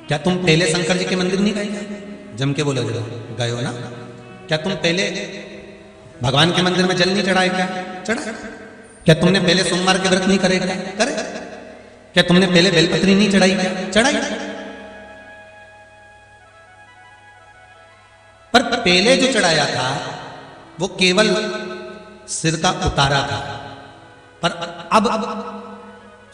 क्या तुम पहले शंकर जी के मंदिर नहीं गए? जम के बोलो जरा, गए हो ना? क्या तुम पहले भगवान के मंदिर में जल नहीं चढ़ाए? क्या चढ़ाए? क्या तुमने पहले सोमवार के व्रत नहीं करे? क्या करे? क्या तुमने पहले बेलपत्री नहीं चढ़ाई? क्या चढ़ाई? पर पहले जो चढ़ाया था वो केवल सिर का उतारा था। पर अब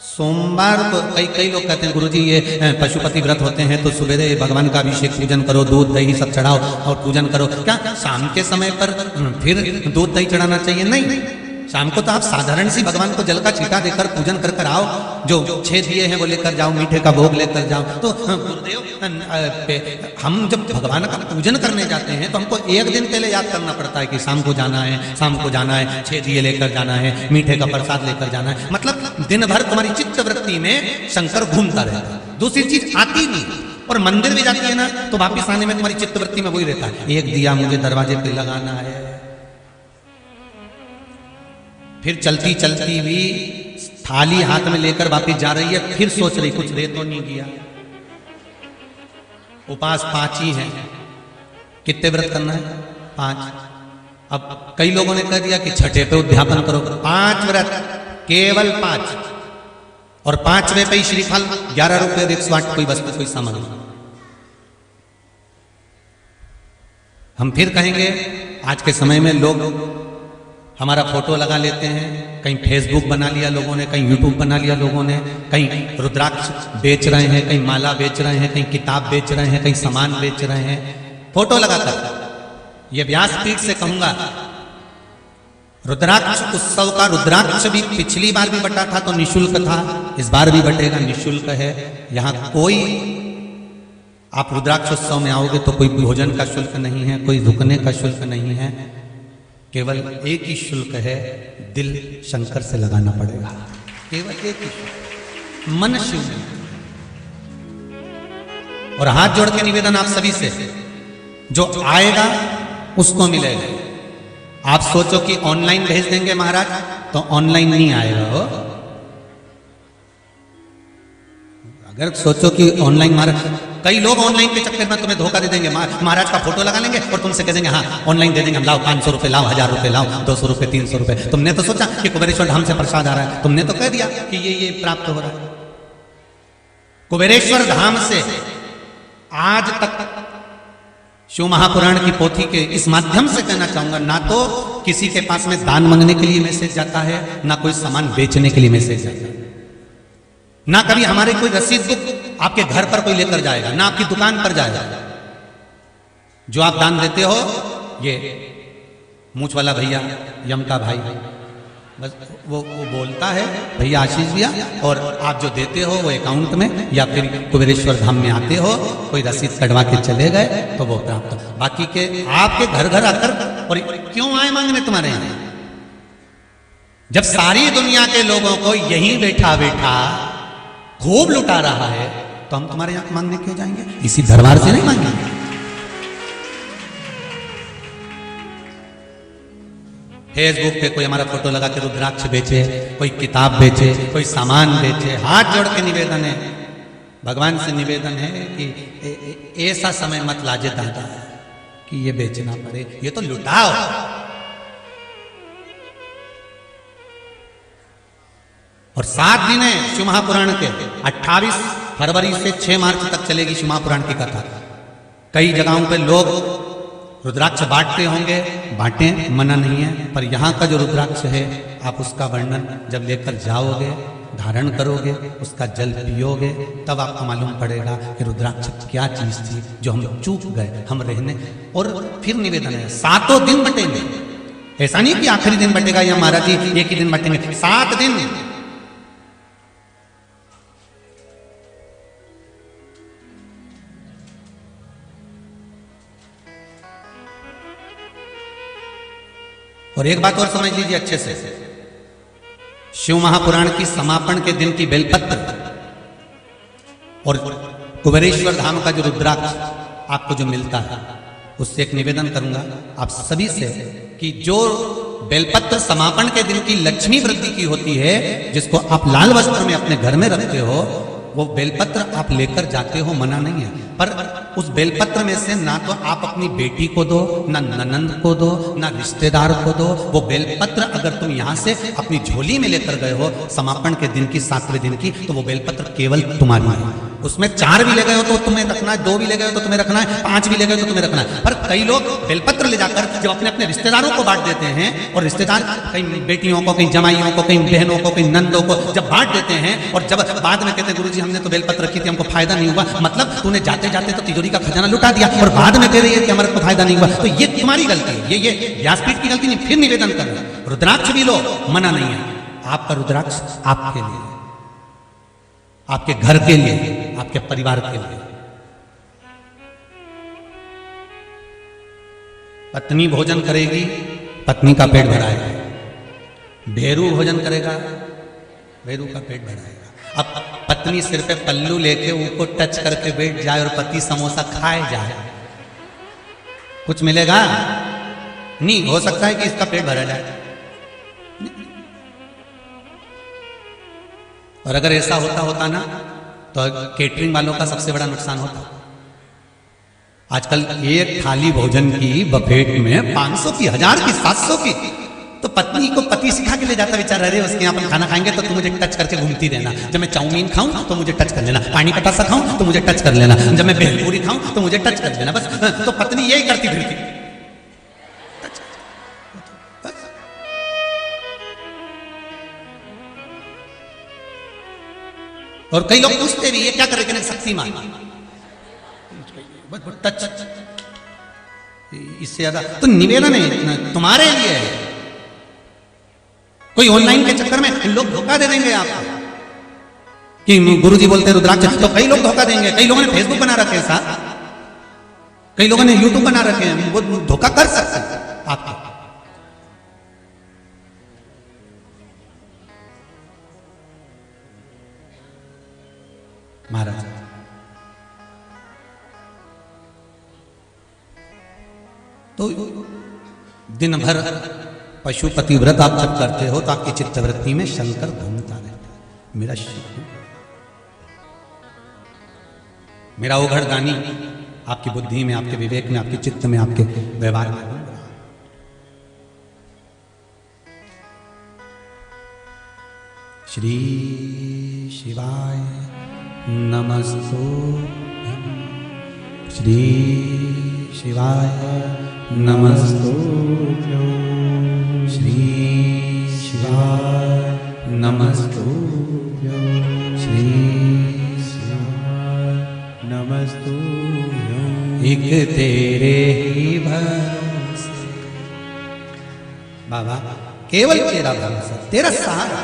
सोमवार को कई लोग कहते हैं गुरुजी ये पशुपति व्रत होते हैं तो सवेरे भगवान का अभिषेक पूजन करो, दूध दही सब चढ़ाओ और पूजन करो। क्या शाम के समय पर फिर दूध दही चढ़ाना चाहिए? नहीं, शाम को तो आप साधारण सी भगवान को जल का छींटा देकर पूजन कर कर आओ, जो 6 दिए हैं वो लेकर जाओ, मीठे का भोग लेकर जाओ। तो गुरुदेव हम जब भगवान का पूजन करने जाते हैं तो हमको एक दिन पहले याद करना पड़ता है कि शाम को जाना है, शाम को जाना है, 6 दिए लेकर जाना है, मीठे का प्रसाद लेकर जाना है। मतलब दिन भर तुम्हारी चित्त वृत्ति में शंकर घूमता रहता है, दूसरी चीज आती नहीं। और मंदिर भी जाती है ना तो वापिस आने में तुम्हारी चित्त वृत्ति में वही रहता है, एक दिया मुझे दरवाजे पे लगाना है। फिर चलती चलती भी थाली हाथ में लेकर वापिस जा रही है, फिर सोच रही कुछ दे तो नहीं दिया। उपास 5 ही है, कितने व्रत करना है? 5। अब कई लोगों ने कह दिया कि छठे पे उद्यापन करो। 5 व्रत, केवल 5, और 5वें पे ही श्रीफल 11 रुपये 108 कोई वस्तु कोई सामान। हम फिर कहेंगे आज के समय में लोग हमारा फोटो लगा लेते हैं, कहीं फेसबुक बना लिया लोगों ने, कहीं यूट्यूब बना लिया लोगों ने, कहीं रुद्राक्ष बेच रहे हैं, कहीं माला बेच रहे हैं, कहीं किताब बेच रहे हैं, कहीं सामान बेच रहे हैं फोटो लगाकर। ये व्यासपीठ से कहूंगा, रुद्राक्ष उत्सव का रुद्राक्ष भी पिछली बार भी बटा था तो निःशुल्क था, इस बार भी बटेगा, निःशुल्क है। यहां कोई आप रुद्राक्ष उत्सव में आओगे तो कोई भोजन का शुल्क नहीं है, कोई रुकने का शुल्क नहीं है, केवल एक ही शुल्क है, दिल शंकर से लगाना पड़ेगा, केवल एक ही शुल्क, मन शिव। और हाथ जोड़ के निवेदन आप सभी से, जो आएगा उसको मिलेगा। आप सोचो कि ऑनलाइन भेज देंगे महाराज, तो ऑनलाइन नहीं आएगा हो। अगर सोचो कि ऑनलाइन महाराज, कई लोग ऑनलाइन के चक्कर में तुम्हें धोखा दे देंगे, महाराज का फोटो लगा लेंगे और तुमसे कह देंगे हाँ ऑनलाइन दे देंगे, हम लाओ 500 रुपए लाओ, 1000 रुपए लाओ, 200 रुपए 300 रुपए। तुमने तो सोचा कि कुबेरेश्वर धाम से प्रसाद आ रहा है, तुमने तो कह दिया कि ये प्राप्त हो रहा है। कुबेरेश्वर धाम से आज तक शिव महापुराण की पोथी के इस माध्यम से कहना चाहूंगा, ना तो किसी के पास में दान मांगने के लिए मैसेज जाता है, ना कोई सामान बेचने के लिए मैसेज जाता है, ना कभी हमारे कोई रसीद बुक आपके घर पर कोई लेकर जाएगा, ना आपकी दुकान पर जाएगा। जो आप दान देते हो, ये मूछ वाला भैया, यम का भाई, बस वो बोलता है भैया आशीष भैया, और आप जो देते हो वो अकाउंट में या फिर कुबेरेश्वर धाम में आते हो, कोई रसीद कटवा के चले गए तो वो प्राप्त। बाकी के आपके घर घर आकर, और क्यों आए मांगने तुम्हारे यहाँ? जब सारी दुनिया के लोगों को यही बैठा बैठा खूब लुटा रहा है, तो हम तुम्हारे यहां मांगने क्यों जाएंगे? इसी दरबार से नहीं मांगेंगे। फेसबुक पे कोई हमारा फोटो लगा के रुद्राक्ष बेचे, कोई किताब बेचे, कोई सामान बेचे, हाथ जोड़ के निवेदन है, भगवान से निवेदन है कि ऐसा समय मत लाजे दादा कि ये बेचना पड़े, ये तो लुटाओ। और 7 दिन है शिव महापुराण के, 28 फरवरी से 6 मार्च तक चलेगी शिव महापुराण की कथा। कई जगहों पे लोग रुद्राक्ष बांटते होंगे, बांटे, मना नहीं है, पर यहाँ का जो रुद्राक्ष है आप उसका वर्णन जब लेकर जाओगे, धारण करोगे, उसका जल पियोगे, तब आपको मालूम पड़ेगा कि रुद्राक्ष क्या चीज थी जो हम चूक गए, हम रहने। और फिर निवेदन है 7 दिन बटेंगे, ऐसा नहीं कि आखिरी दिन बटेगा या महाराज जी एक ही दिन बटेंगे, 7 दिन। और एक बात और समझ लीजिए अच्छे से, शिव महापुराण की समापन के दिन की बेलपत्र और कुबेरेश्वर धाम का जो रुद्राक्ष आपको जो मिलता है, उससे एक निवेदन करूंगा आप सभी से कि जो बेलपत्र समापन के दिन की लक्ष्मी वृद्धि की होती है, जिसको आप लाल वस्त्र में अपने घर में रखते हो, वो बेलपत्र आप लेकर जाते हो, मना नहीं है, पर उस बेलपत्र में से ना तो आप अपनी बेटी को दो, ना ननंद को दो, ना रिश्तेदार को दो। वो बेलपत्र अगर तुम यहां से अपनी झोली में लेकर गए हो समापन के दिन की, 7वें दिन की, तो वो बेलपत्र केवल तुम्हारी है। उसमें 4 भी ले गए हो तो तुम्हें रखना है, 2 भी ले गए हो तो तुम्हें रखना है, 5 भी ले गए हो तो तुम्हें रखना है। पर कई लोग बेलपत्र ले जाकर जब अपने अपने रिश्तेदारों को बांट देते हैं, और रिश्तेदार कहीं बेटियों को, कहीं जमाइयों को, कहीं बहनों को, कहीं नंदों को जब बांट देते हैं, और जब बाद में कहते हैं गुरुजी हमने तो बेलपत्र रखी थी, हमको फायदा नहीं हुआ, मतलब तूने जाते जाते तो तिजोरी का खजाना लुटा दिया और बाद में कह रही है कि हमारे को फायदा नहीं हुआ, तो ये तुम्हारी गलती है, ये व्यासपीठ की गलती नहीं। फिर निवेदन कर, रुद्राक्ष भी लो, मना नहीं है। आपका रुद्राक्ष आपके लिए, आपके घर के लिए, आपके परिवार के लिए। पत्नी भोजन करेगी, पत्नी का पेट भराएगा। भेरू भोजन करेगा, भेरू का पेट भराएगा। अब पत्नी सिर पे पल्लू लेके उसको टच करके बैठ जाए और पति समोसा खाए जाए, कुछ मिलेगा नहीं। हो सकता है कि इसका पेट भरा जाए, और अगर ऐसा होता ना तो केटरिंग वालों का सबसे बड़ा नुकसान होता। आजकल एक थाली भोजन की बफेट में 500 की, 1000 की, 700 की, तो पत्नी को पति सिखा के ले जाता बेचारा, अरे उसके यहाँ अपन खाना खाएंगे तो तू मुझे टच करके घूमती रहना, जब मैं चाउमीन खाऊं तो मुझे टच कर लेना, पानी पतासा खाऊं तो मुझे टच कर लेना, जब मैं भेलपूरी खाऊं तो मुझे टच कर लेना, बस। तो पत्नी यही करती फिरती। और कई लोग पूछते भी ये क्या कर रहे, शक्तिमान, टच, इससे ज्यादा तो निवेदन है तुम्हारे लिए है। कोई ऑनलाइन के चक्कर में लोग धोखा दे देंगे आपको कि गुरुजी बोलते हैं रुद्राक्ष, तो कई लोग धोखा देंगे। कई लोगों ने फेसबुक बना रखे हैं साथ, कई लोगों ने यूट्यूब बना रखे हैं, वो धोखा कर सकते हैं आपको। महाराज तो दिन भर पशुपति व्रत आप जब करते हो तो आपकी चित्तवृत्ति में शंकर घूमता रहता है। मेरा शिव, मेरा ओघड़ गानी आपकी बुद्धि में, आपके विवेक में, आपके चित्त में, आपके व्यवहार में घूम रहा। श्री शिवाय नमस्तुभ्यं, श्री शिवाय नमस्तुभ्यं, श्री शिवाय नमस्तुभ्यं, श्री शिवाय नमस्तुभ्यं। एक तेरे ही भरोसे बाबा, केवल तेरा भरोसा, तेरा सहारा,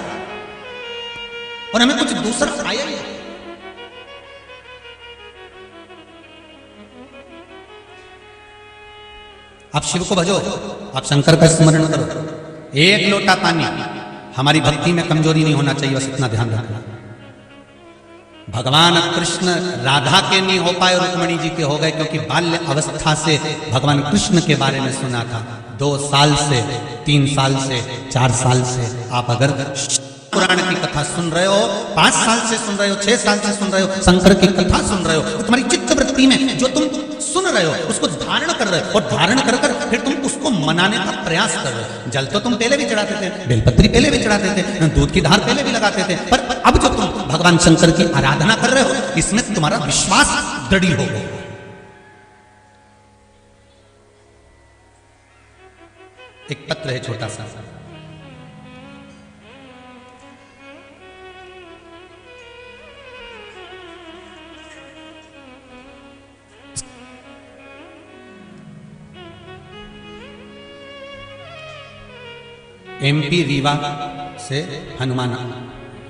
और हमें कुछ दूसरा आया नहीं। आप शिव को भजो, आप शंकर का स्मरण करो। एक लोटा पानी, हमारी भक्ति में कमजोरी नहीं होना चाहिए, बस इतना ध्यान रखना। भगवान कृष्ण राधा के नहीं हो पाए, रुक्मिणी जी के हो गए, क्योंकि बाल्य अवस्था से भगवान कृष्ण के बारे में सुना था। 2 साल से, 3 साल से, 4 साल से आप अगर पुराण की कथा सुन रहे हो, 5 साल से सुन रहे हो, 6 साल से सुन रहे हो, शंकर की कथा सुन रहे हो, तो तुम्हारी चित्तवृत्ति में जो तुम सुन रहे हो उसको धारण कर रहे हो, और धारण कर कर फिर तुम उसको मनाने का प्रयास कर रहे हो। जल तो तुम पहले भी चढ़ाते थे, बेलपत्री पहले भी चढ़ाते थे, दूध की धार पहले भी लगाते थे, पर अब जो तुम भगवान शंकर की आराधना कर रहे हो, इसमें तुम्हारा विश्वास दृढ़ हो गया। एक पत्र है छोटा सा, MP रीवा से हनुमाना,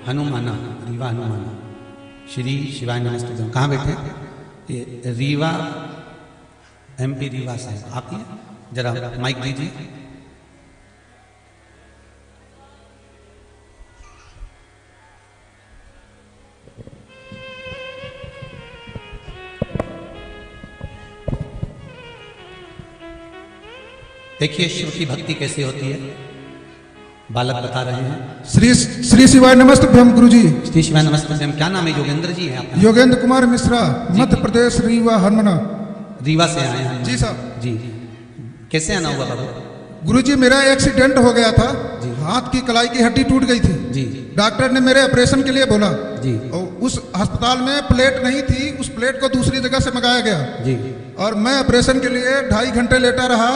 रीवा हनुमाना, श्री शिवाय नमस्ते। कहाँ बैठे? ये रीवा, MP रीवा से आप ही, जरा माइक दीजिए। देखिए शिव की भक्ति कैसी होती है। बालक बता रहे हैं। श्री श्री शिवाय नमस्तुभ्यम गुरुजी। श्री शिवाय नमस्ते। क्या नाम है? योगेंद्र जी है आपका? योगेंद्र कुमार मिश्रा, मध्य प्रदेश, रीवा हरमना। रीवा से आए हैं? जी साहब। जी। कैसे आना हुआ बाबू? गुरुजी मेरा एक्सीडेंट हो गया था जी। हाथ की कलाई की हड्डी टूट गई थी जी। डॉक्टर ने मेरे ऑपरेशन के लिए बोला जी। और उस अस्पताल में प्लेट नहीं थी, उस प्लेट को दूसरी जगह से मंगाया गया जी। और मैं ऑपरेशन के लिए 2.5 घंटे लेटा रहा।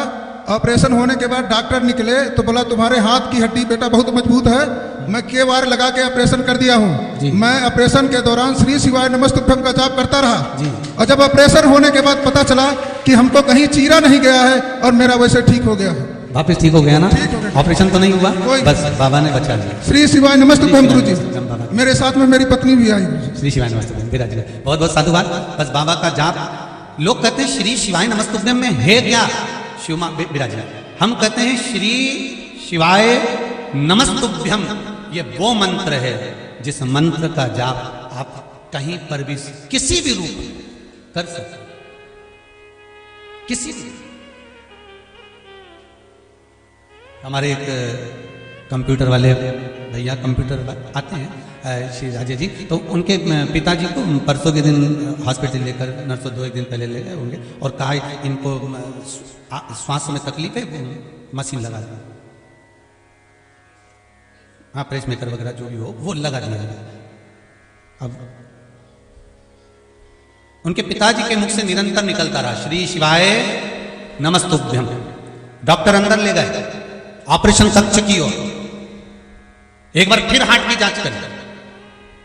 ऑपरेशन होने के बाद डॉक्टर निकले तो बोला तुम्हारे हाथ की हड्डी बेटा बहुत मजबूत है, मैं के बार लगा के ऑपरेशन कर दिया हूँ। मैं ऑपरेशन के दौरान श्री शिवाय नमस्तुभ्यम का जाप करता रहा जी। और जब ऑपरेशन होने के बाद पता चला कि हमको कहीं चीरा नहीं गया है और मेरा वैसे ठीक हो गया है। वापिस ठीक हो गया ना? ठीक हो गया। ऑपरेशन तो नहीं हुआ? कोई बस बाबा ने बचा लिया। श्री शिवाय नमस्तुभ्यम गुरुजी। बाबा। मेरे साथ में मेरी पत्नी भी आई। श्री शिवाय नमस्तुभ्यम विराज। बहुत बहुत साधुवाद। बस बाबा का जाप। लोग कहते हैं श्री शिवाय नमस्तुभ्यम में है क्या? शिव विराज। हम कहते हैं श्री शिवाय नमस्तुभ्यम, ये वो मंत्र है जिस मंत्र का जाप आप कहीं पर भी किसी भी रूप में कर सकते, किसी भी। हमारे एक कंप्यूटर वाले भैया कंप्यूटर आते हैं श्री राजे जी, तो उनके पिताजी को परसों के दिन हॉस्पिटल लेकर नर्सों 2 एक दिन पहले ले गए होंगे और कहा इनको श्वास में तकलीफ है, मशीन लगा दी। हाँ, प्रेस मेकर वगैरह जो भी हो वो लगा दिया गया। अब उनके पिताजी के मुख से निरंतर निकलता रहा श्री शिवाय नमस्तुभ्यम। डॉक्टर अंदर ले गए ऑपरेशन कक्ष की ओर, एक बार फिर हार्ट की जांच करी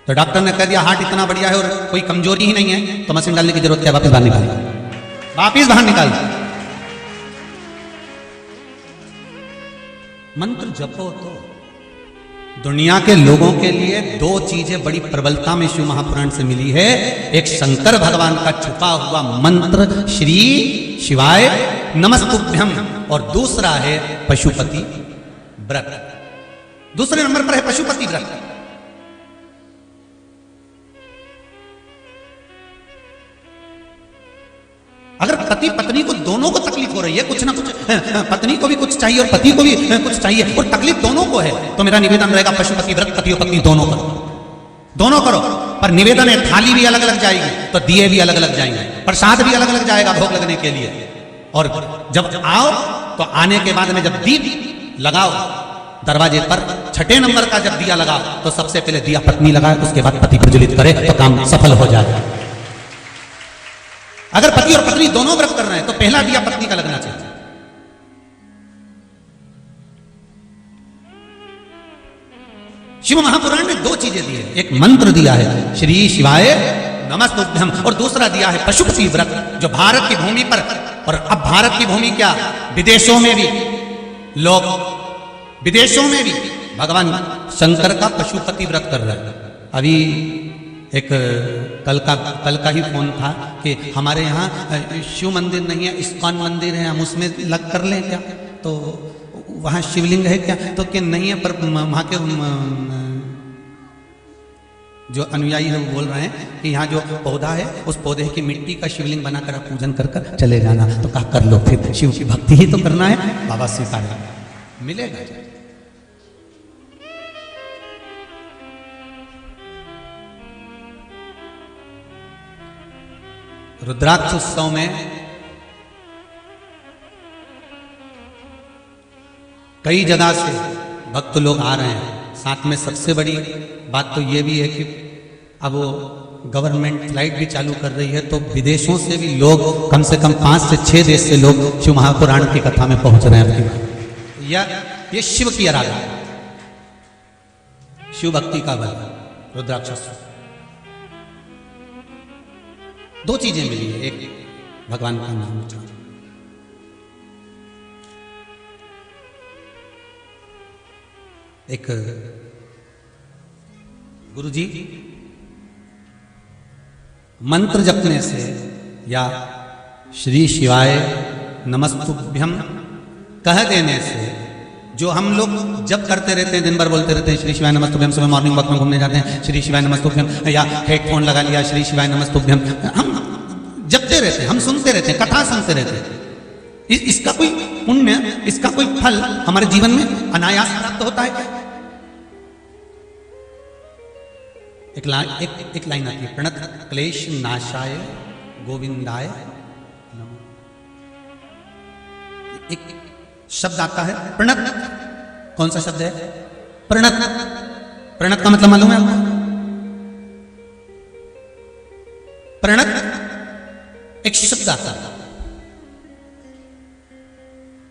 तो डॉक्टर ने कह दिया हार्ट इतना बढ़िया है और कोई कमजोरी ही नहीं है, तो मशीन डालने की जरूरत क्या, वापस बाहर निकाल, वापस बाहर निकाल। मंत्र जपो तो दुनिया के लोगों के लिए 2 चीजें बड़ी प्रबलता में शिव महापुराण से मिली है। एक शंकर भगवान का छुपा हुआ मंत्र श्री शिवाय नमस्तुभ्यम और दूसरा है पशुपति व्रत। दूसरे नंबर पर है पशुपति व्रत। अगर पति पत्नी को दोनों को तकलीफ हो रही है, कुछ ना कुछ, पत्नी को भी कुछ चाहिए और पति को भी कुछ चाहिए और तकलीफ दोनों को है, तो मेरा निवेदन रहेगा पशुपति व्रत पति और पत्नी दोनों करो, दोनों करो। पर निवेदन है थाली भी अलग अलग जाएगी तो दिए भी अलग अलग जाएंगे, प्रसाद भी अलग अलग जाएगा भोग लगने के लिए। और जब आओ तो आने के बाद में जब दीप लगाओ दरवाजे पर, 6ठे नंबर का जब दिया लगाओ तो सबसे पहले दिया पत्नी लगाए, उसके बाद पति प्रज्वलित करे तो काम सफल हो जाए। अगर पति और पत्नी दोनों व्रत कर रहे हैं तो पहला दिया पत्नी का लगना चाहिए। शिव महापुराण ने 2 चीजें दी है, एक मंत्र दिया है श्री शिवाय नमस्तुभ्यम और दूसरा दिया है पशुपति व्रत, जो भारत की भूमि पर, और अब भारत की भूमि क्या विदेशों में भी लोग, विदेशों में भी भगवान शंकर का पशुपति व्रत कर रहे हैं। अभी एक कल का ही फोन था कि हमारे यहाँ शिव मंदिर नहीं है, इस्कॉन मंदिर है, हम उसमें लग कर लें क्या, तो वहाँ शिवलिंग है क्या, तो कि नहीं है, पर वहाँ के जो अनुयायी है वो बोल रहे हैं कि यहाँ जो पौधा है उस पौधे की मिट्टी का शिवलिंग बनाकर आप पूजन कर कर चले जाना। तो कहा कर लो, फिर शिव की भक्ति ही तो करना है, बाबा स्वीकार मिलेगा। रुद्राक्ष उत्सव में कई जगह से भक्त लोग आ रहे हैं। साथ में सबसे बड़ी बात तो ये भी है कि अब वो गवर्नमेंट फ्लाइट भी चालू कर रही है, तो विदेशों से भी लोग, कम से कम 5 से 6 देश से लोग शिव महापुराण की कथा में पहुंच रहे हैं। या ये शिव की आराधना, शिव भक्ति का बल, रुद्राक्ष। 2 चीजें मिली है, एक भगवान का नाम उच्चारण, एक गुरुजी मंत्र जपने से या श्री शिवाय नमस्तुभ्यम कह देने से, जो हम लोग जब करते रहते हैं, दिन भर बोलते रहते हैं श्री शिवाय नमस्तुभ्यम, सुबह मॉर्निंग वॉक में घूमने जाते हैं श्री शिवाय नमस्तुभ्यम, या हेडफोन लगा लिया श्री शिवाय नमस्तुभ्यम, हम जपते रहते हैं, हम सुनते रहते हैं, कथा सुनते रहते हैं, इसका कोई पुण्य, इसका कोई फल हमारे जीवन में अनायास प्राप्त होता है क्या? एक लाइन आती है, प्रणत क्लेश नाशाय गोविंदाय नमः। एक शब्द आता है प्रणत। कौन सा शब्द है? प्रणत। प्रणत का मतलब मालूम है आपको? प्रणत एक शब्द आता है,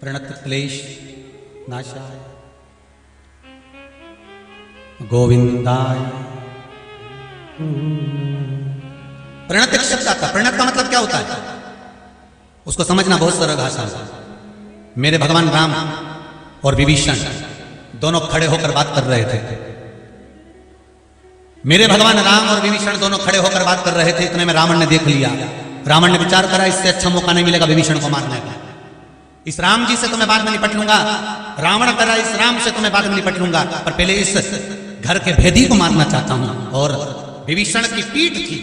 प्रणत क्लेश नाशाय गोविंदाय। प्रणत एक शब्द आता है। प्रणत का मतलब क्या होता है? उसको समझना बहुत सरल भाषा है। मेरे भगवान राम और विभीषण दोनों खड़े होकर बात कर रहे थे। मेरे भगवान राम और विभीषण दोनों खड़े होकर बात कर रहे थे। इतने में रावण ने देख लिया। रावण ने विचार करा, इससे अच्छा मौका नहीं मिलेगा विभीषण को मारने का। इस राम जी से तो मैं बाद में निपट लूंगा। रावण करा, इस राम से तो मैं बाद में निपट लूंगा, पर पहले इस घर के भेदी को मारना चाहता हूं। और विभीषण की पीठ थी,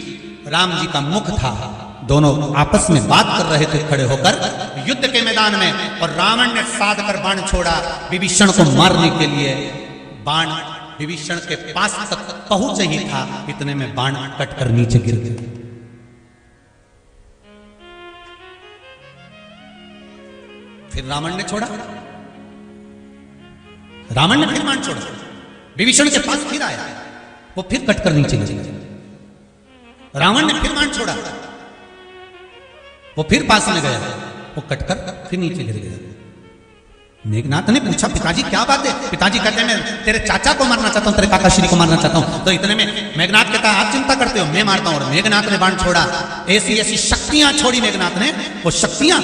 राम जी का मुख था। दोनों आपस में बात कर रहे थे खड़े होकर युद्ध के मैदान में। और रावण ने साध कर बाण छोड़ा विभीषण को मारने के लिए। बाण विभीषण के पास तक पहुंच ही था, इतने में बाण कटकर नीचे गिर गया। फिर रावण ने छोड़ा, रावण ने फिर बाण छोड़ा, विभीषण के पास फिर आया, वो फिर कटकर नीचे गिर गया। रावण ने फिर बाण छोड़ा, वो फिर पास में गया, वो कटकर फिर नीचे गिर गया। मेघनाथ ने पूछा, पिताजी क्या बात है? पिताजी कहते हैं मैं तेरे चाचा को मारना चाहता हूं, तेरे काका श्री को मारना चाहता हूं। तो इतने में मेघनाथ कहता है आप चिंता करते हो, मैं मारता हूं। और मेघनाथ ने बाण छोड़ा, ऐसी ऐसी शक्तियां छोड़ी मेघनाथ ने, वो शक्तियां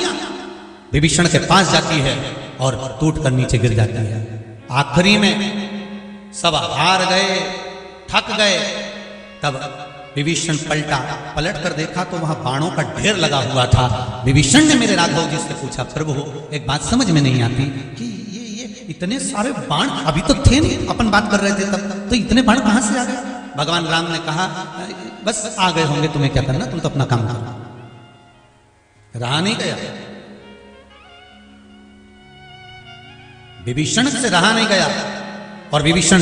विभीषण के पास जाती है और टूट कर नीचे गिर जाती है। आखिरी में सब हार गए, थक गए। तब विभीषण पलट कर देखा तो वहां बाणों का ढेर लगा हुआ था। विभीषण ने मेरे राघव जी से पूछा, प्रभु एक बात समझ में नहीं आती कि ये इतने सारे बाण अभी तो थे नहीं, अपन बात कर रहे थे तब, तो इतने बाण कहां से आ गए? भगवान राम ने कहा, बस आ गए होंगे, तुम्हें क्या करना, तुम तो अपना काम करो। रहा नहीं गया, विभीषण से रहा नहीं गया। और विभीषण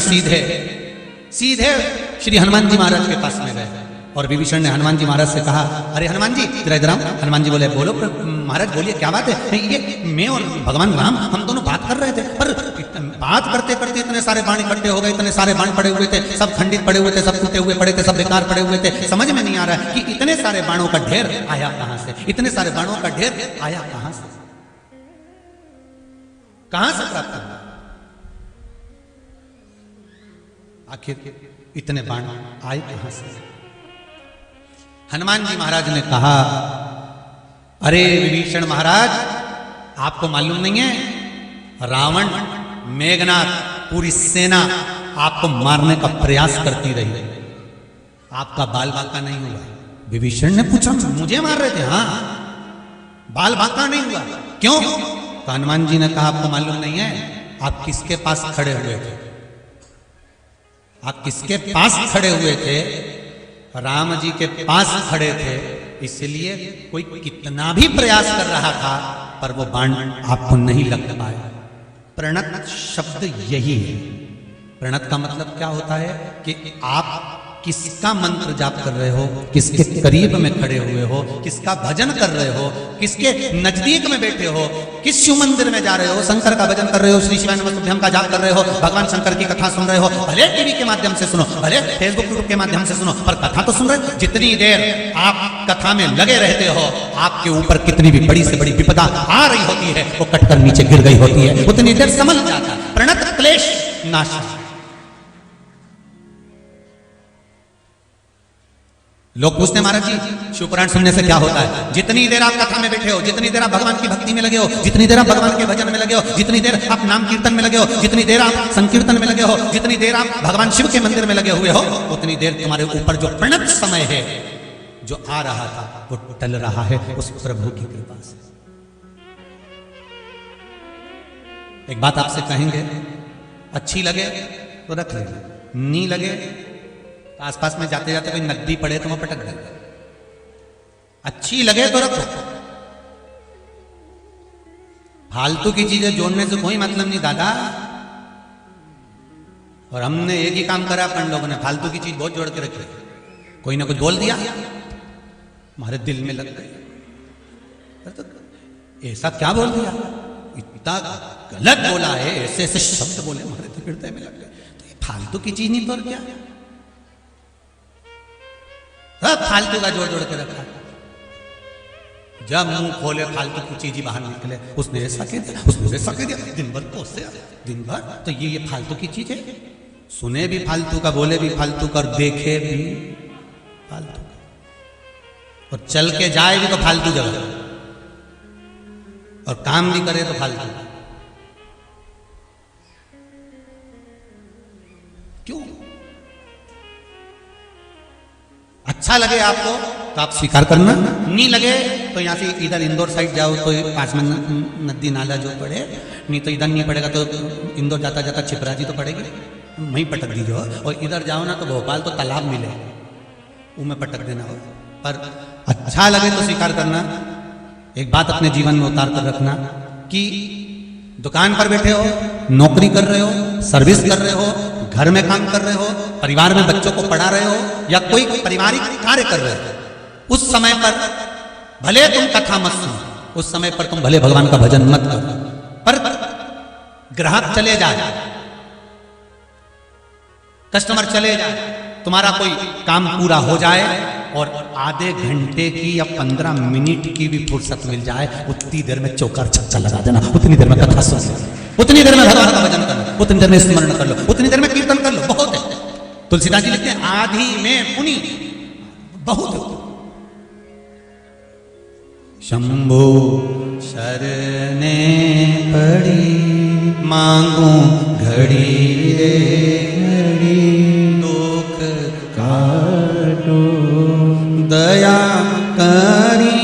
सीधे श्री हनुमान जी महाराज के पास में गए। और विभीषण ने हनुमान जी महाराज से कहा, अरे हनुमान जी जरा इधर आओ। हनुमान जी बोले, बोलो महाराज बोलिए क्या बात है? ये मैं और भगवान राम हम दोनों बात कर रहे थे, पर बात करते करते इतने सारे बाण इकट्ठे हो गए, इतने सारे बाण पड़े हुए थे, सब खंडित पड़े हुए थे, सब टूटे हुए पड़े थे, सब बेकार पड़े हुए थे। समझ में नहीं आ रहा है कि इतने सारे बाणों का ढेर आया कहां से, इतने सारे बाणों का ढेर आया कहां से, कहां से प्राप्त हुआ? आखिर इतने बाण आए कहां से? हनुमान जी महाराज ने कहा, अरे विभीषण महाराज आपको मालूम नहीं है, रावण, मेघनाथ, पूरी सेना आपको मारने का प्रयास करती रही, आपका बाल बांका नहीं हुआ। विभीषण ने पूछा, मुझे मार रहे थे? हाँ, बाल बांका नहीं हुआ। क्यों? तो हनुमान जी ने कहा, आपको मालूम नहीं है आप किसके पास खड़े हुए थे? आप किसके पास खड़े हुए थे? राम जी के पास खड़े थे, इसलिए कोई कितना भी प्रयास कर रहा था पर वो बाण आपको नहीं लग पाया। प्रणत शब्द यही है। प्रणत का मतलब क्या होता है कि आप किसका मंत्र जाप कर रहे हो, किसके करीब में खड़े हुए हो, किसका भजन कर रहे हो, किसके नजदीक में बैठे हो, किस शिव मंदिर में जा रहे हो, शंकर का भजन कर रहे हो, श्री शिवाय नमस्तुभ्यं का जाप कर रहे हो, भगवान शंकर की कथा सुन रहे हो, भले टीवी के माध्यम से सुनो, भले फेसबुक यूट्यूब के माध्यम से सुनो, पर कथा तो सुन रहे हो। जितनी देर आप कथा में लगे रहते हो, आपके ऊपर कितनी भी बड़ी से बड़ी विपदा आ रही होती है, वो कटकर नीचे गिर गई होती है, उतनी देर समझ जाता। प्रणत क्लेश नाश। लोग पूछते महाराज जी शिवपुराण सुनने से क्या होता है? जितनी देर आप कथा में बैठे हो, जितनी देर आप भगवान की भक्ति में लगे हो, जितनी देर आप भगवान के भजन में लगे हो, जितनी देर आप नाम कीर्तन में लगे हो, जितनी देर आप संकीर्तन में लगे हो, जितनी देर आप भगवान शिव के मंदिर में लगे हुए हो, उतनी देर तुम्हारे ऊपर जो प्रणत समय है जो आ रहा था वो टल रहा है उस प्रभु की कृपा से। एक बात आपसे कहेंगे, अच्छी लगे तो रख ले, नहीं लगे आसपास में जाते जाते कोई नकदी पड़े तो वो पटक दे। अच्छी लगे तो रखो, फालतू की चीजें जोड़ने से कोई मतलब नहीं दादा। और हमने एक ही काम करा, अपन लोगों ने फालतू की चीज बहुत जोड़ के रखी। कोई ना कुछ बोल दिया, हमारे दिल में लग गई, तो ऐसा क्या बोल दिया, इतना गलत बोला है, ऐसे ऐसे शब्द बोले, हमारे तो हृदय में लग गए। तो ये फालतू की चीज नहीं तो और क्या, सब फालतू का जोड़ जोड़ के रखा। जब मुंह खोले फालतू की चीज ही बाहर निकले, उसने ऐसा कह दिया, उसने ऐसा कह दिया, दिन भर कोसे, दिन भर। तो ये फालतू की चीज है। सुने भी फालतू का, बोले भी फालतू का, और देखे भी फालतू का, और चल के जाए भी तो फालतू जगह, और काम भी करे तो फालतू। क्यों? अच्छा लगे आपको तो आप स्वीकार करना, नहीं लगे तो यहां से इधर इंदौर साइड जाओ तो पास में नदी नाला जो पड़े, नहीं तो इधर नहीं पड़ेगा तो इंदौर जाता जाता छिपरा जी तो पड़ेगी, वहीं पटक दीजिए। और इधर जाओ ना तो भोपाल तो तालाब मिले, उनमें पटक देना हो। पर अच्छा लगे तो स्वीकार करना। एक बात अपने जीवन में उतार कर रखना कि दुकान पर बैठे हो, नौकरी कर रहे हो, सर्विस कर रहे हो, घर में काम कर रहे हो, परिवार में बच्चों को पढ़ा रहे हो, या कोई पारिवारिक कार्य कर रहे हो, उस समय पर भले तुम कथा मत सुनो, उस समय पर तुम भले भगवान का भजन मत करो, पर ग्राहक चले जाए, कस्टमर चले जाए, तुम्हारा कोई काम पूरा हो जाए, और आधे घंटे की या 15 मिनट की भी फुर्सत मिल जाए, उतनी देर में चौकार छक्का लगा देना, उतनी देर में कथा सुन लो, उतनी देर में भगवान का भजन कर लो, उतनी देर में स्मरण कर लो, उतनी देर में कीर्तन कर लो, बहुत है। तुलसीदास जी लिखते हैं, आधी में पुनि बहुत है। शंभो शरणे पड़ी मांगू घड़ी रे घड़ी, दुख काटो दया करी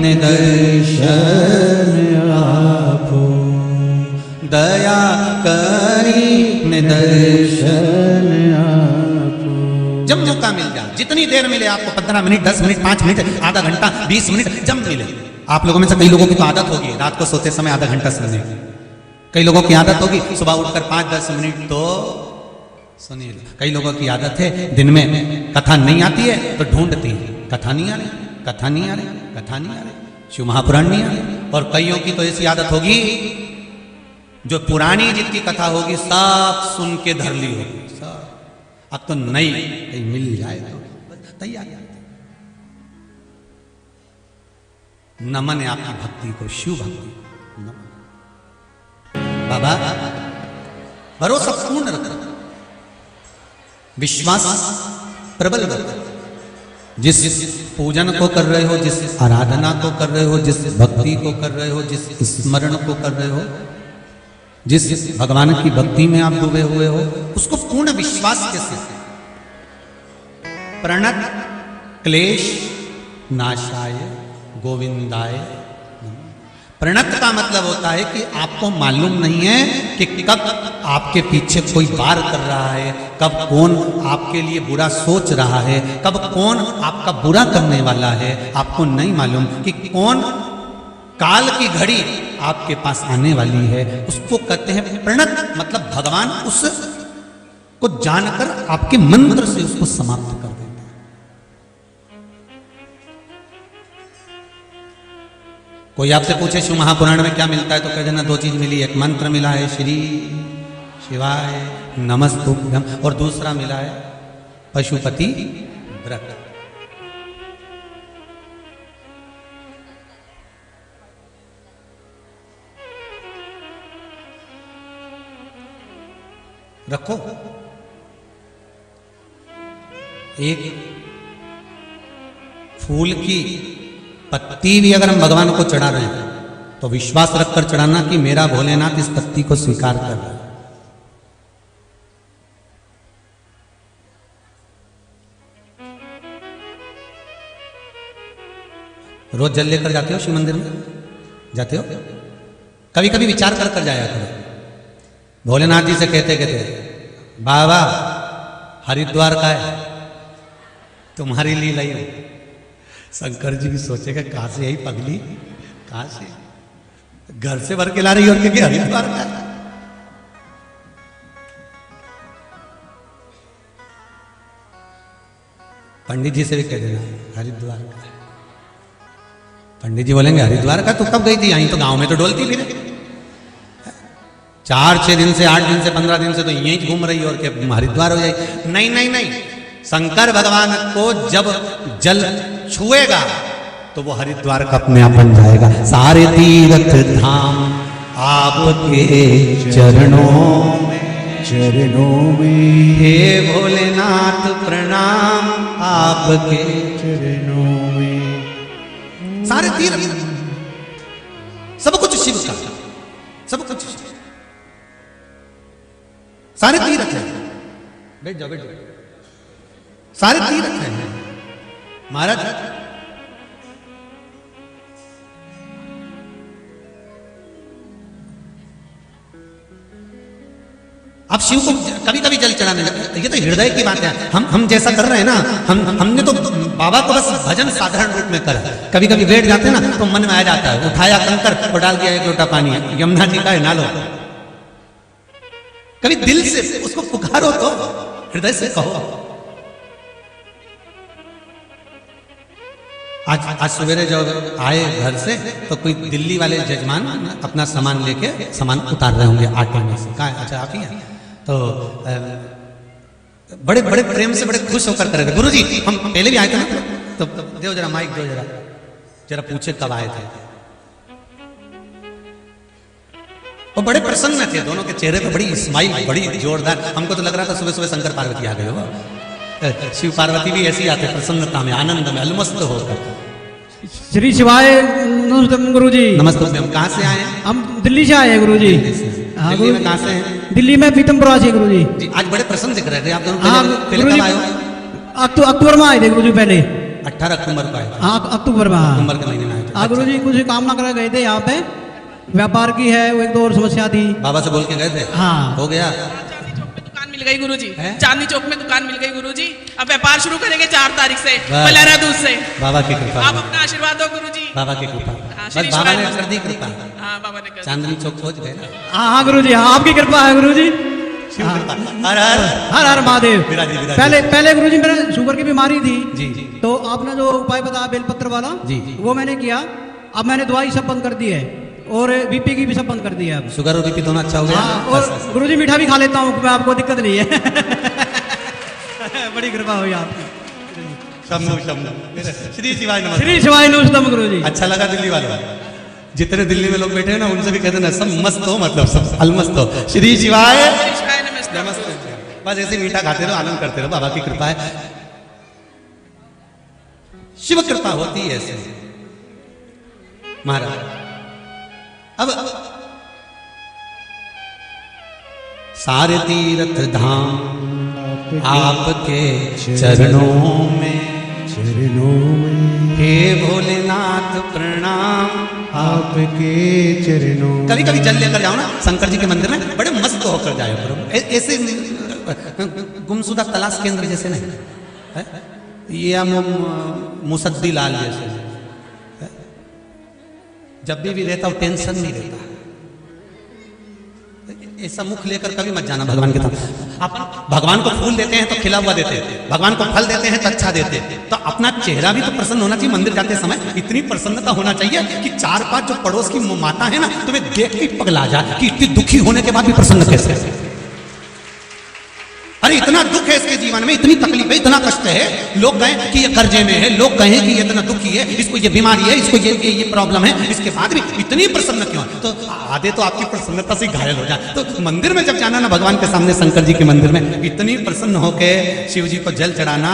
निदर्शन आपो, दया करी निदर्शन आपो। जब मौका मिल जाए, जितनी देर मिले आपको, 15 मिनट, 10 मिनट, 5 मिनट, आधा घंटा, 20 मिनट, जब मिले। आप लोगों में से कई लोगों की तो आदत होगी रात को सोते समय आधा घंटा सुनने की, कई लोगों की आदत होगी सुबह उठकर 5-10 मिनट तो सुनिए। कई लोगों की आदत है दिन में कथा नहीं आती है तो ढूंढती है, कथा नहीं आ रही, कथा नहीं आ रही, कथा नहीं आ रही, शिव महापुराण नहीं आ रही। और कईयों की तो ऐसी आदत होगी जो पुरानी जितनी कथा होगी सब सुन के धर ली होगी, सब। अब तो नई कहीं मिल जाए तो तैयार। नमन है आपकी भक्ति को, शिव भक्ति को नमन। बाबा भरोसा पूर्ण रखो, विश्वास प्रबल रखो। जिस पूजन को कर रहे हो, जिस आराधना को कर रहे हो, जिस भक्ति को कर रहे हो, जिस स्मरण को कर रहे हो, जिस भगवान की भक्ति में आप डूबे हुए हो, उसको पूर्ण विश्वास के साथ प्रणत क्लेश नाशाय गोविंदाय। प्रणत का मतलब होता है कि आपको मालूम नहीं है कि कब आपके पीछे कोई वार कर रहा है, कब कौन आपके लिए बुरा सोच रहा है, कब कौन आपका बुरा करने वाला है। आपको नहीं मालूम कि कौन काल की घड़ी आपके पास आने वाली है। उसको कहते हैं प्रणत, मतलब भगवान उस को जानकर आपके मंत्र से उसको समाप्त कर देता है। कोई आपसे पूछे शिव महापुराण में क्या मिलता है तो कह देना 2 चीज मिली, एक मंत्र मिला है श्री शिवाय नमस्तुभ्यम, और दूसरा मिला है पशुपति व्रत। रखो। एक फूल की पत्ती भी अगर हम भगवान को चढ़ा रहे हैं तो विश्वास रखकर चढ़ाना कि मेरा भोलेनाथ इस पत्ती को स्वीकार कर रहा है। रोज जल लेकर जाते हो शिव मंदिर में? जाते हो? कभी कभी विचार कर कर जाया करो। भोलेनाथ जी से कहते कहते बाबा हरिद्वार का है, तुम्हारी लीला ही हो। शंकर जी भी सोचेगा कहां से यही पगली, कहां से घर से भर के ला रही और क्या हरिद्वार का है? पंडित जी से भी कह देना हरिद्वार का है। पंडित जी बोलेंगे हरिद्वार का, तो कब गई थी? यहीं तो गांव में तो डोलती फिर 4-6 दिन से 8 दिन से 15 दिन से तो यहीं घूम रही और क्या हरिद्वार हो जाएगी? नहीं नहीं नहीं, शंकर भगवान को जब जल छुएगा तो वो हरिद्वार का अपने आप बन जाएगा। सारे तीर्थ धाम आपके चरणों में हे भोलेनाथ प्रणाम आपके चरणों में। सारे तीर्थ, सब कुछ शिव का, सब कुछ सारे तीर्थ है। बैठ जाओ बैठ जाओ, सारे तीर्थ है महाराज। आप शिव को कभी कभी जल चढ़ाने लगते, ये तो हृदय की बात है। हम जैसा कर रहे हैं ना, हमने तो बाबा को बस भजन साधारण रूप में कर, कभी कभी बैठ जाते हैं ना तो मन में आ जाता है, उठाया कंकर और डाल दिया 1 लोटा पानी, यमुना जी का है ना लो। कभी दिल से उसको पुकारो तो हृदय से कहो। आज सवेरे जब आए घर से तो कोई दिल्ली वाले जजमान अपना सामान लेके सामान उतार रहे होंगे ऑटो में से। कहा अच्छा आप ही हैं? तो बड़े बड़े प्रेम से बड़े खुश होकर कर रहे थे, गुरुजी हम पहले भी आए थे ना, तो दो जरा माइक दो जरा पूछे कब आए थे। वो बड़े प्रसन्न थे, दोनों के चेहरे पे बड़ी स्माइल बड़ी जोरदार। हमको तो लग रहा था सुबह सुबह शंकर पार्वती आ गए हो। शिव पार्वती भी ऐसी आते प्रसन्नता में, आनंद में, अलमस्त होकर। श्री शिवाय नमस्ते गुरु जी। नमस्ते। हम कहाँ से आए हैं? हम दिल्ली से आए हैं गुरु जी। दिल्ली में कहाँ से हैं? दिल्ली में पीतमपुरा से गुरु जी। आज बड़े प्रसन्न दिख रहे थे आप दोनों। पहले कब आए हो? अक्टूबर में आए थे गुरु जी पहले। 18 अक्टूबर को आए। हाँ अक्टूबर में। अक्टूबर के महीने में आए थे। हाँ गुरु जी कुछ कामना कर गए थे यहाँ पे, व्यापार की है वो 1-2 और समस्या थी। बाबा से बोल के गए थे? हाँ हो गया। मिल गई गुरुजी, चांदनी चौक में दुकान मिल गई गुरुजी। अब व्यापार शुरू करेंगे 4 तारीख से बलेरा दूध से। बाबा की कृपा, आप अपना आशीर्वाद दो गुरुजी। बाबा की कृपा, हाँ, बस बाबा ने कर दी कृपा। हाँ बाबा ने कर दी। चांदनी चौक पहुंच गए ना। हाँ गुरु जी, हाँ आपकी कृपा है गुरु जी। हर हर हर हर महादेव। पहले गुरु जी मेरे शुगर की बीमारी थी जी, तो आपने जो उपाय बताया बेलपत्र वाला जी, वो मैंने किया। अब मैंने दवाई सब बंद कर दी है और बीपी की भी सब बंद कर दी है। अब शुगर और बीपी दोनों अच्छा हो गया। और गुरुजी मीठा भी खा लेता हूँ, आपको दिक्कत नहीं है। बड़ी कृपा हुई आपकी। श्री शिवाय नमः। श्री शिवाय नमस्तम गुरुजी। अच्छा लगा दिल्ली वालों, जितने दिल्ली में लोग बैठे हैं ना उनसे भी कहते ना सब मस्त हो, मतलब सब अलमस्त हो। श्री शिवाय नमस्ते। बस ऐसे मीठा खाते रहो, आनंद करते रहो, बाबा की कृपा है। शिव कृपा होती है ऐसे महाराज। अब सारे तीर्थ धाम आपके चरणों में हे भोलेनाथ प्रणाम आपके चरणों। कभी कभी जल लेकर जाओ ना शंकर जी के मंदिर में, बड़े मस्त होकर जाओ। ऐसे गुमशुदा तलाश केंद्र जैसे नहीं है? ये मुसद्दी लाल जैसे जब भी रहता हूं टेंशन नहीं रहता। ऐसा मुख लेकर कभी मत जाना भगवान के तरफ। आप भगवान को फूल देते हैं तो खिला हुआ देते हैं, भगवान को फल देते हैं तो अच्छा देते हैं, तो अपना चेहरा भी तो प्रसन्न होना चाहिए। मंदिर जाते समय इतनी प्रसन्नता होना चाहिए कि 4-5 जो पड़ोस की माता है ना तुम्हें देख के पगला जाए कि इतनी दुखी होने के बाद भी प्रसन्न कैसे है। अरे इतना दुख है इसके जीवन में, इतनी तकलीफ है, इतना कष्ट है, लोग कहें कि ये कर्जे में है, लोग कहें कि ये इतना दुखी है, इसको ये बीमारी है, इसको ये प्रॉब्लम है, इसके बाद भी इतनी प्रसन्न क्यों है? तो आधे तो आपकी प्रसन्नता से घायल हो जाए। तो मंदिर में जब जाना ना भगवान के सामने, शंकर जी के मंदिर में, इतनी प्रसन्न होके शिव जी को जल चढ़ाना,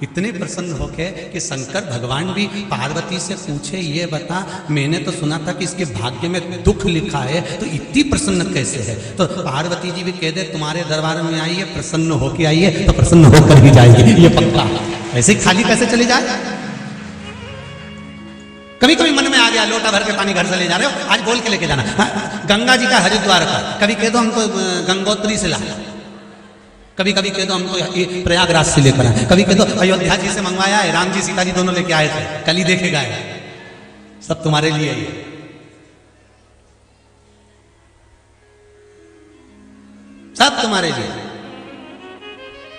इतने प्रसन्न होके कि शंकर भगवान भी पार्वती से पूछे ये बता, मैंने तो सुना था कि इसके भाग्य में दुख लिखा है, तो इतनी प्रसन्न कैसे है? तो पार्वती जी भी कह दे तुम्हारे दरबार में आइए, प्रसन्न होके आइए, तो प्रसन्न होकर ही जाएगी, ये पक्का। ऐसे खाली कैसे चले जाए? कभी कभी मन में आ गया लोटा भर के पानी घर से ले जा रहे हो, आज बोल के लेके जाना। गंगा जी का हरिद्वार का, कभी कह दो हमको गंगोत्री से ला, कभी कभी कह दो हमको प्रयागराज से लेकर आए, कभी कह दो अयोध्या जी से मंगवाया है, राम जी सीता जी दोनों लेके आए थे, कल ही देखे गए, सब तुम्हारे लिए ही। सब तुम्हारे लिए।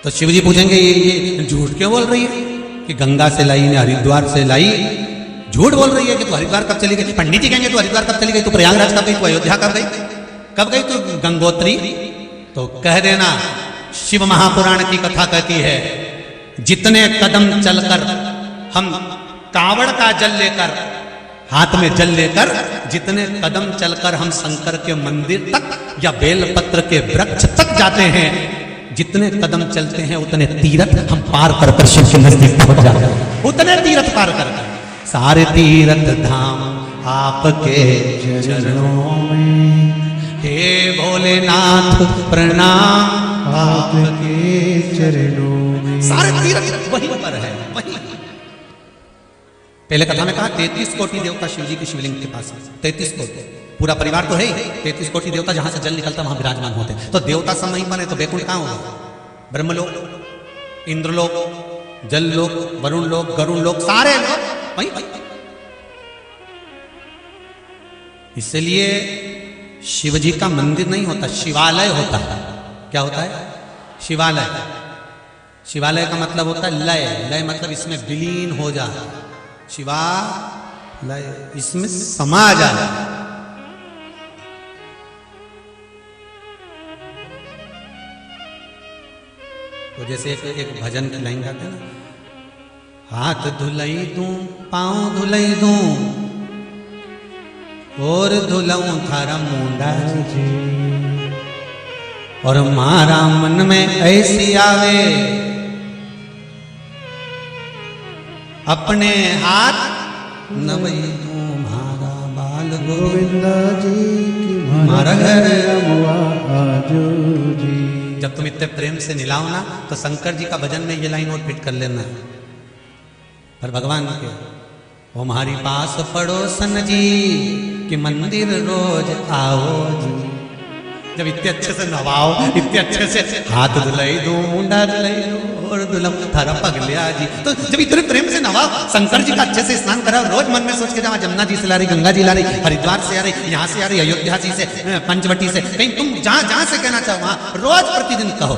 तो शिव जी पूछेंगे ये झूठ क्यों बोल रही है कि गंगा से लाई ने हरिद्वार से लाई, झूठ बोल रही है कि तू हरिद्वार कब चली गई। पंडित जी कहेंगे तू हरिद्वार कब चली गई, तू प्रयागराज कब गई, तू अयोध्या कब गई तू गंगोत्री। तो कह देना शिव महापुराण की कथा कहती है जितने कदम चलकर हम कावड़ का जल लेकर, हाथ में जल लेकर, जितने कदम चलकर हम शंकर के मंदिर तक या बेलपत्र के वृक्ष तक जाते हैं, जितने कदम चलते हैं उतने तीरथ हम पार कर शिव के नजदीक पहुंच जाते हैं। उतने तीरथ पार कर सारे तीरथ धाम आपके चरणों में, हे भोलेनाथ प्रणाम आपके चरणों में। सारे तीरथ वहीं पर है, वहीं। पहले कथा में कहा 33 कोटि देवता शिव जी के शिवलिंग के पास है। 33 कोटि, पूरा परिवार तो है ही। 33 कोटि देवता जहां से जल निकलता वहां विराजमान होते हैं। तो देवता सब वहीं पर है, तो बैकुंठ कहां होगा? ब्रह्मलोक, इंद्रलोक, जल लोक, वरुण लोक, गरुण लोक, सारे लोग वहीं। इसलिए शिव जी का मंदिर नहीं होता, शिवालय होता है। क्या होता है? शिवालय। शिवालय का मतलब होता है लय। लय मतलब इसमें विलीन हो जा, शिवालय इसमें समा जाए। तो जैसे एक भजन की लाइन गाते हैं ना, हाथ धुलई दूं, पांव धुलई दूं, और धुलऊं थारा मुंडा जी, और मारा मन में ऐसी आवे, अपने हाथ नवई दूं मारा बाल गोविंदा जी की मारा घर आजो जी। जब तुम इतने प्रेम से निलाओ ना तो शंकर जी का भजन में ये लाइन और फिट कर लेना है। पर भगवान के वो हमारी पास पड़ोसन जी कि मंदिर रोज आओ जी। जब इतने अच्छे से नवाओ, इतने अच्छे से हाथ धुलाई दो, मुंडा धुलाई दो, और दुलम थारा पगलिया जी। तो जब इतने प्रेम से नवाओ, शंकर जी का अच्छे से स्नान करा, रोज मन में सोच के जाओ जमुना जी से ला रही, गंगा जी ला रही, हरिद्वार से आ रही, यहाँ से आ रही, अयोध्या जी से, पंचवटी से, कहीं तुम जहां जहां से कहना चाहो वहां रोज प्रतिदिन कहो।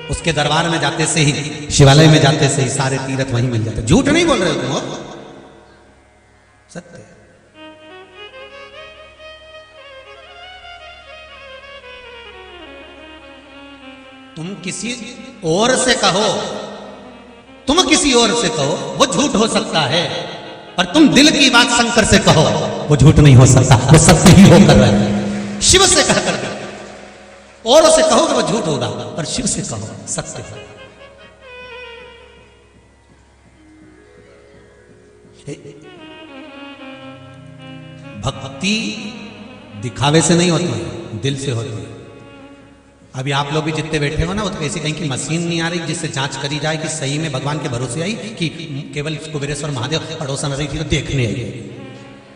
उसके दरबार में जाते से ही, शिवालय में जाते से ही सारे तीर्थ वहीं मिल जाते। झूठ नहीं बोल रहे हो तुम, सत्य। तुम किसी और से कहो, तुम किसी और से कहो वो झूठ हो सकता है, पर तुम दिल की बात शंकर से कहो वो झूठ नहीं हो सकता, वो सत्य ही होकर रहा है। शिव से कहकर और से कहो कि वो झूठ होगा, पर शिव से कहो सत्य है। भक्ति दिखावे से नहीं होती, दिल से होती है। अभी आप लोग भी जितने बैठे हो ना, वो तो ऐसी कहीं की मशीन नहीं आ रही जिससे जांच करी जाए कि सही में भगवान के भरोसे आई कि केवल कुबेरेश्वर महादेव पड़ोसन रही थी तो देखने आई।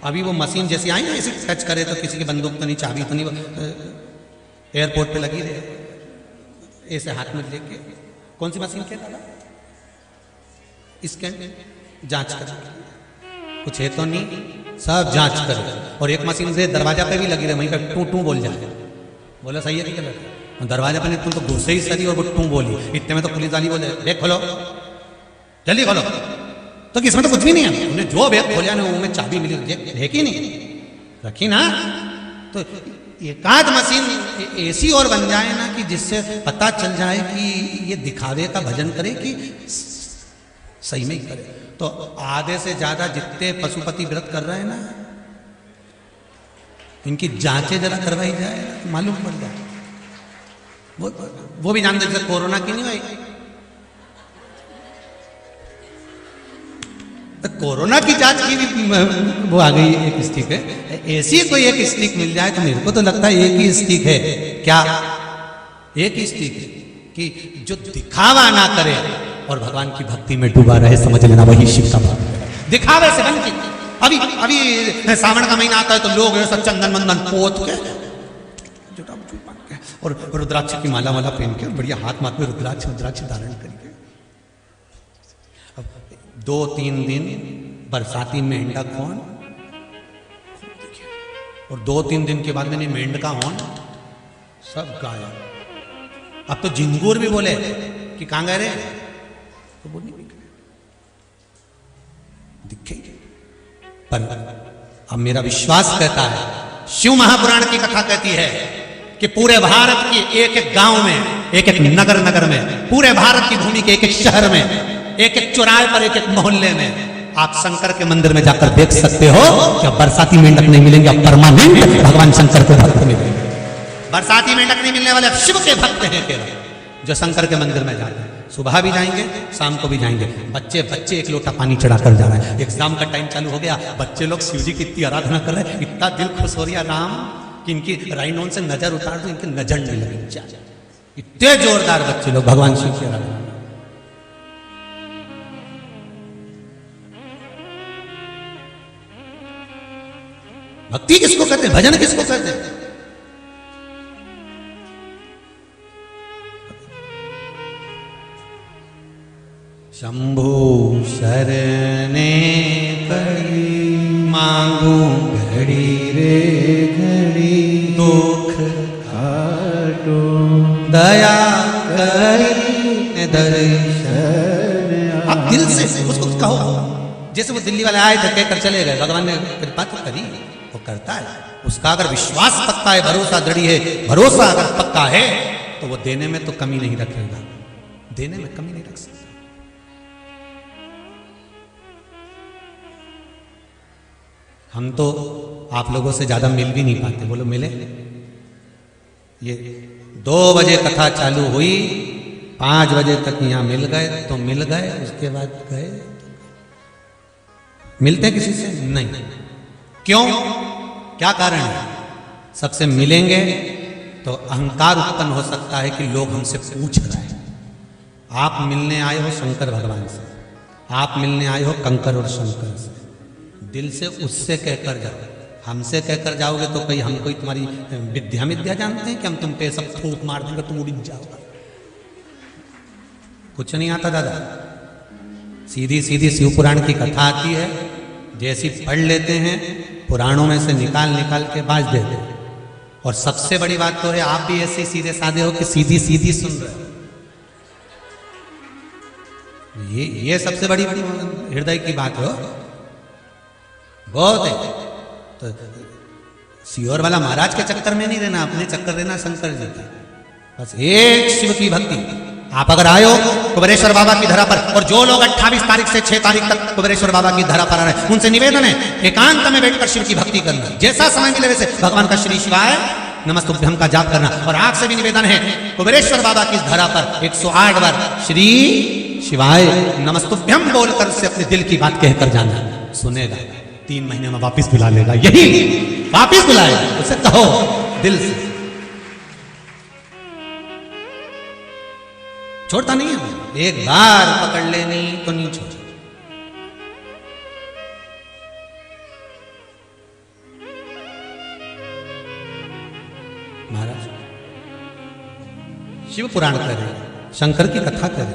अभी वो मशीन जैसी आई ना, ऐसे टच करे तो किसी की बंदूक तो नहीं, चाबी तो नहीं, एयरपोर्ट पे लगी रहे, ऐसे हाथ में लेके। कौन सी मशीन के दादा? स्कैन जांच कर, कुछ है तो नहीं, सब जांच कर। और एक मशीन से दरवाजा पे भी लगी रहे, वहीं पे टू टू बोल जाए। बोला सही है कि गलत? दरवाजा पे तुम तो घुसे ही सरी और वो टू बोली। इतने में तो पुलिस वाली बोले बैग खोलो, जल्दी खोलो। तो इसमें तो कुछ भी नहीं है, उन्हें जो बैग खोलिया ना उनमें चाबी मिली, देखी नहीं, रखी ना। तो एकाध मशीन ऐसी और बन जाए ना कि जिससे पता चल जाए कि ये दिखावे का भजन करे कि सही में ही करे। तो आधे से ज्यादा जितने पशुपति व्रत कर रहे हैं ना, इनकी जांचें जरा करवाई जाए तो मालूम पड़ जाए। वो भी जानते जैसे कोरोना की नहीं हुई, तो कोरोना की जांच की भी वो आ गई एक स्टिक है। ऐसी कोई एक स्टिक मिल जाए तो मेरे को तो लगता है एक ही स्टिक है। क्या? एक ही स्टिक कि जो दिखावा ना करे और भगवान की भक्ति में डूबा रहे, समझ लेना वही शिव का भक्त है। दिखावे से बन के अभी सावन का महीना आता है तो लोग सब चंदन मंदन पोत के और रुद्राक्ष की माला वाला पहन के, बढ़िया हाथ माथ में रुद्राक्ष धारण करके, अब 2-3 दिन बरसाती मेंढक कौन और 2-3 दिन के बाद मैंने मेंढका हॉर्न सब गायब। अब तो जिंगूर भी बोले कि कहां गए रे, तो वो नहीं दिखेंगे। पर अब मेरा विश्वास कहता है, शिव महापुराण की कथा कहती है कि पूरे भारत की एक एक गांव में, एक एक नगर नगर में, पूरे भारत की भूमि के एक एक शहर में, एक एक चौराहे पर, एक एक मोहल्ले में आप शंकर के मंदिर में जाकर देख सकते हो कि अब बरसाती मेंढक नहीं मिलेंगे, अब परमानेंट भगवान शंकर के भक्त मिलेंगे। बरसाती मेंढक नहीं मिलने वाले, अब शिव के भक्त हैं केवल, जो शंकर के मंदिर में जाते हैं। सुबह भी जाएंगे, शाम को भी जाएंगे। बच्चे बच्चे एक लोटा पानी चढ़ाकर जा रहे हैं। एग्जाम का टाइम चालू हो गया, बच्चे लोग शिव जी की इतनी आराधना कर रहे हैं, इतना दिल खुश हो रहा राम कि इनकी राइनोन से नजर उतार दो, इनकी नजर नहीं लगी। इतने जोरदार बच्चे लोग भगवान शिव की आराधना। भक्ति किसको कहते हैं, भजन किसको कहते हैं? शंभु शरणे पड़ी मांगू घड़ी रे घड़ी दुख काटो दया करी दर्शन। अब दिल से उसको कहो, जैसे वो दिल्ली वाले आए थे कहकर चले गए, भगवान ने कृपा तो करी, वो करता है। उसका अगर विश्वास पक्का है, भरोसा दृढ़ है, भरोसा अगर पक्का है तो वो देने में तो कमी नहीं रखेगा, देने में कमी नहीं रख सकता। हम तो आप लोगों से ज्यादा मिल भी नहीं पाते, बोलो मिले। ये 2 बजे कथा चालू हुई, 5 बजे तक यहां मिल गए तो मिल गए, उसके बाद गए। मिलते किसी से नहीं, क्यों, क्या कारण है? सबसे मिलेंगे तो अहंकार उत्पन्न हो सकता है कि लोग हमसे पूछ रहे हैं। आप मिलने आए हो शंकर भगवान से, आप मिलने आए हो कंकर और शंकर से, दिल से उससे कहकर जाओ। हमसे कहकर जाओगे तो कहीं हम कोई तुम्हारी विद्या जानते हैं कि हम तुम पे सब फूंक मार देंगे, तुम उड़ जाओगे। कुछ नहीं आता दादा, सीधी सीधी शिव पुराण की कथा आती है, जैसी पढ़ लेते हैं पुराणों में से निकाल निकाल के बाज देते हैं। और सबसे बड़ी बात तो है आप भी ऐसे सीधे साधे हो कि सीधी सीधी सुन रहे हो। ये सबसे बड़ी हृदय की बात हो, बहुत है। तो सियोर वाला महाराज के चक्कर में नहीं रहना, अपने चक्कर रहना शंकर जी का। बस एक शिव की भक्ति। आप अगर आए हो कुबेरेश्वर बाबा की धरा पर, और जो लोग 28 तारीख से 6 तारीख तक कुबेरेश्वर बाबा की धरा पर आ रहे हैं, उनसे निवेदन है एकांत में बैठकर शिव की भक्ति करना। जैसा समय मिले वैसे भगवान का श्री शिवाय नमस्तुभ्यम का जाप करना। और आपसे भी निवेदन है कुबेरेश्वर बाबा की धरा पर 108 बार श्री शिवाय नमस्तुभ्यम बोलकर उससे अपने दिल की बात कहकर जाना, सुनेगा। 3 महीने में वापिस बुला लेगा, यही वापिस बुलाएगा। उसे कहो दिल से, छोड़ता नहीं है। एक बार पकड़ लेनी तो नहीं छोड़। महाराज शिव पुराण करें, शंकर की कथा करें,